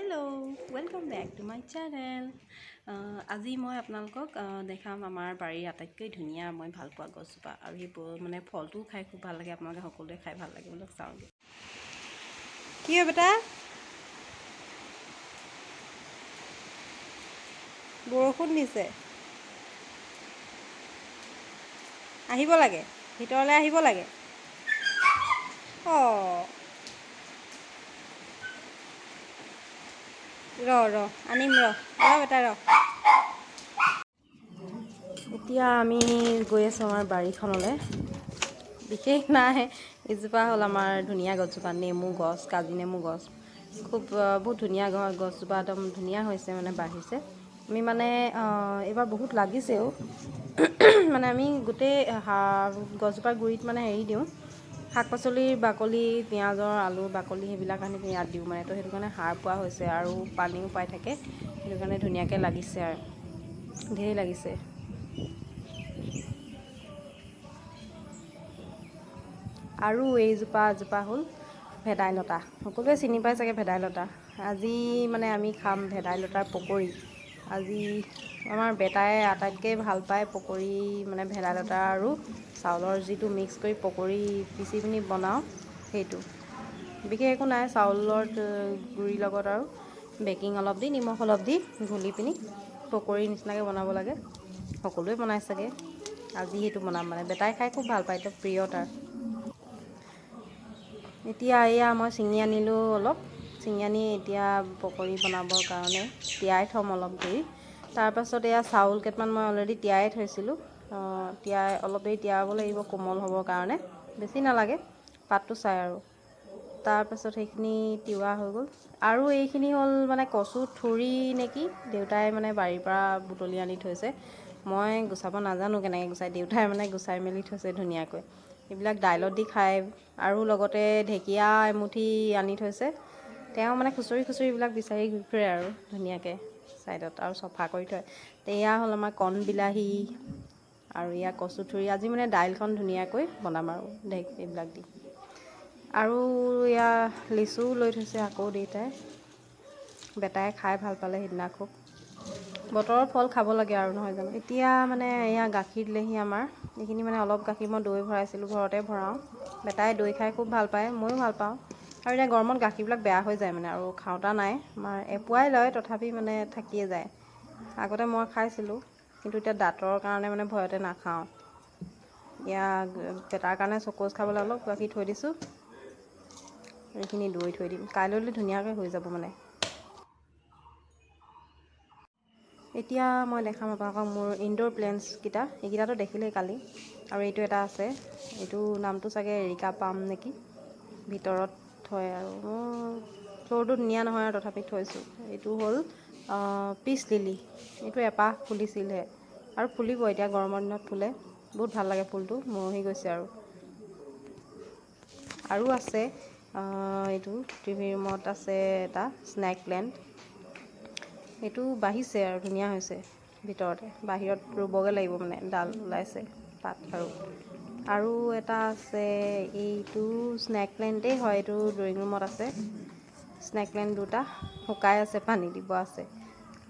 Hello' welcome back to my channel. আজি মই আপোনালোকক দেখাম আমাৰ বাৰীৰ আটাইতকৈ ধুনীয়া মই ভাল পোৱা গছজোপা, আৰু সেইবোৰ মানে ফলটোও খাই খুব ভাল লাগে। আপোনালোকে সকলোৱে খাই ভাল লাগে বুলি চাওঁগৈ। কি হয় বেটা? বৰষুণ দিছে, আহিব লাগে, ভিতৰলৈ আহিব লাগে। অঁ ৰ আনিম ৰ বেটা ৰ। এতিয়া আমি গৈ আছোঁ আমাৰ বাৰীখনলৈ। বিশেষ নাই, এজোপা হ'ল আমাৰ ধুনীয়া গছজোপা, নেমু গছ, কাজি নেমু গছ। বহুত ধুনীয়া গছজোপা, একদম ধুনীয়া হৈছে, মানে বাঢ়িছে। আমি মানে এইবাৰ বহুত লাগিছেও। মানে আমি গোটেই গছজোপাৰ গুৰিত মানে হেৰি দিওঁ, শাক পাচলিৰ বাকলি, পিঁয়াজৰ, আলুৰ বাকলি, সেইবিলাক আনি ইয়াত দিওঁ মানে। তো সেইটো কাৰণে সাৰ পোৱা হৈছে আৰু পানীও পাই থাকে, সেইটো কাৰণে ধুনীয়াকৈ লাগিছে আৰু ধেৰ লাগিছে। আৰু এজোপা হ'ল ভেদাইলতা। সকলোৱে চিনি পাই চাগে ভেদাইলতা। আজি মানে আমি খাম ভেদাইলতাৰ পকৰি। আজি আমাৰ বেটাই আটাইতকৈ ভাল পায় পকৰি, মানে ভেদাইলতা আৰু চাউলৰ যিটো মিক্স কৰি পকৰি পিচি পিনি বনাওঁ, সেইটো। বিশেষ একো নাই, চাউলৰ গুড়িৰ লগত আৰু বেকিং অলপ দি, নিমখ অলপ দি ঘুলি পিনি পকৰি নিচিনাকৈ বনাব লাগে। সকলোৱে বনাই চাগে, আজি সেইটো বনাম। মানে বেটাই খাই খুব ভাল পায়, এইটো প্ৰিয় তাৰ। এতিয়া এয়া মই ছিঙি আনিলোঁ অলপ, ছিঙি আনি এতিয়া পকৰি বনাবৰ কাৰণে তিয়াই থ'ম অলপ দেৰি। তাৰপাছত এয়া চাউল কেইটামান মই অলৰেডি তিয়াই থৈছিলোঁ, অলপ দেৰি তিয়াব লাগিব কোমল হ'বৰ কাৰণে, বেছি নালাগে, পাতটো চাই আৰু। তাৰপাছত সেইখিনি তিওৱা হৈ গ'ল। আৰু এইখিনি হ'ল মানে কচু ঠুৰি নেকি, দেউতাই মানে বাৰীৰ পৰা বুটলি আনি থৈছে। মই গুচাব নাজানো কেনেকৈ গুচাই, দেউতাই মানে গুচাই মেলি থৈছে ধুনীয়াকৈ। এইবিলাক দাইলত দি খায়, আৰু লগতে ঢেকীয়া এমুঠি আনি থৈছে। তেওঁ মানে খুচৰি এইবিলাক বিচাৰি ঘূৰি ফুৰে আৰু ধুনীয়াকৈ ছাইডত, আৰু চফা কৰি থয়। এয়া হ'ল আমাৰ কণ বিলাহী, আৰু এয়া কচু ঠুৰি। আজি মানে দাইলখন ধুনীয়াকৈ বনাম আৰু এইবিলাক দি। আৰু এয়া লিচুও লৈ থৈছে আকৌ দেউতাই। বেটাই খাই ভাল পালে সেইদিনা খুব। বতৰৰ ফল খাব লাগে আৰু, নহয় জানো। এতিয়া মানে এয়া গাখীৰ দিলেহি আমাৰ। এইখিনি মানে অলপ গাখীৰ মই দৈ ভৰাইছিলোঁ, ঘৰতে ভৰাওঁ। বেটাই দৈ খাই খুব ভাল পায়, ময়ো ভাল পাওঁ। আৰু এতিয়া গৰমত গাখীৰবিলাক বেয়া হৈ যায় মানে, আৰু খাওঁতা নাই। আমাৰ এপোৱাই লয়, তথাপি মানে থাকিয়ে যায়। আগতে মই খাইছিলোঁ, কিন্তু এতিয়া দাঁতৰ কাৰণে মানে ভয়তে নাখাওঁ। এয়া বেটাৰ কাৰণে চকোজ খাবলৈ অলপ গাখীৰ থৈ দিছোঁ। এইখিনি দৈ থৈ দিম, কাইলৈলৈ ধুনীয়াকৈ হৈ যাব মানে। এতিয়া মই দেখাম আপোনালোকক মোৰ ইনডোৰ প্লেণ্টছকেইটা। এইকেইটাতো দেখিলেই কালি, আৰু এইটো এটা আছে, এইটো নামটো চাগে এৰিকা পাম নেকি, ভিতৰত থয় আৰু। ফ্ল'ৰটো ধুনীয়া নহয় আৰু তথাপি থৈছোঁ। এইটো হ'ল পিচ লিলি, এইটো এপাহ ফুলিছিলহে, আৰু ফুলিব এতিয়া, গৰমৰ দিনত ফুলে, বহুত ভাল লাগে ফুলটো, মৰহি গৈছে আৰু আছে এইটো টিভি ৰুমত আছে এটা স্নেক প্লেণ্ট। এইটো বাঢ়িছে আৰু ধুনীয়া হৈছে ভিতৰতে, বাহিৰত ৰুবগৈ লাগিব মানে, ডাল ওলাইছে পাত। আৰু এটা আছে, এইটো স্নেক প্লেণ্টেই হয়, এইটো ড্ৰয়িং ৰুমত আছে। স্নেক প্লেণ্ট দুটা শুকাই আছে, পানী দিব আছে।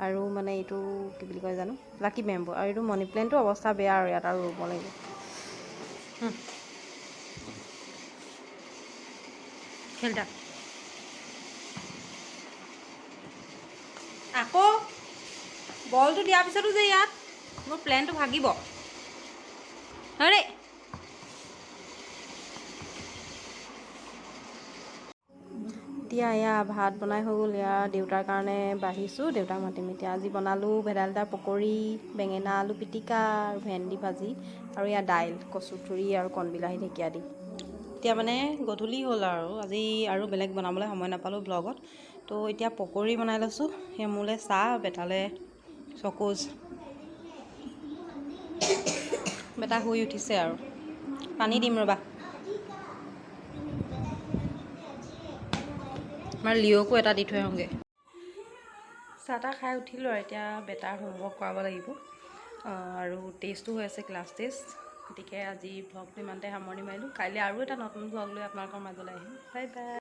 আৰু মানে এইটো কি বুলি কয় জানো, লাকি বেম্বো। আৰু এইটো মানি প্লেণ্টটো অৱস্থা বেয়া, আৰু ইয়াত আৰু ৰুব লাগিব। খেলটা আকৌ বলটো দিয়াৰ পিছতো যে ইয়াত মোৰ প্লেনটো ভাগিব। আৰে এতিয়া এয়া ভাত বনাই হৈ গ'ল। এয়া দেউতাৰ কাৰণে বাঢ়িছোঁ, দেউতাক মাতিম এতিয়া। আজি বনালোঁ ভেদাইলতাৰ পকৰি, বেঙেনা আলু পিটিকা, আৰু ভেন্দি ভাজি, আৰু এয়া দাইল, কচু ঠুৰি আৰু কণবিলাহী ঢেকীয়া দি। এতিয়া মানে গধূলি হ'ল আৰু আজি, আৰু বেলেগ বনাবলৈ সময় নাপালোঁ ব্লগত। তো এতিয়া পকৰি বনাই লৈছোঁ। সেই মোলৈ চাহ, বেটালৈ চকোজ। বেটা শুই উঠিছে আৰু, পানী দিম ৰ'বা। আমাৰ লিঅ'কো এটা দি থৈ আহোঁগৈ। চাহ তাহ খাই উঠিলোঁ, আৰু এতিয়া বেটাৰ হোমৱৰ্ক কৰাব লাগিব। আৰু টেষ্টো হৈ আছে, ক্লাছ টেষ্ট। গতিকে আজি ভ্লগটো ইমানতে সামৰণি মাৰিলোঁ। কাইলৈ আৰু এটা নতুন ভ্লগ লৈ আপোনালোকৰ মাজলৈ আহিম। Bye bye.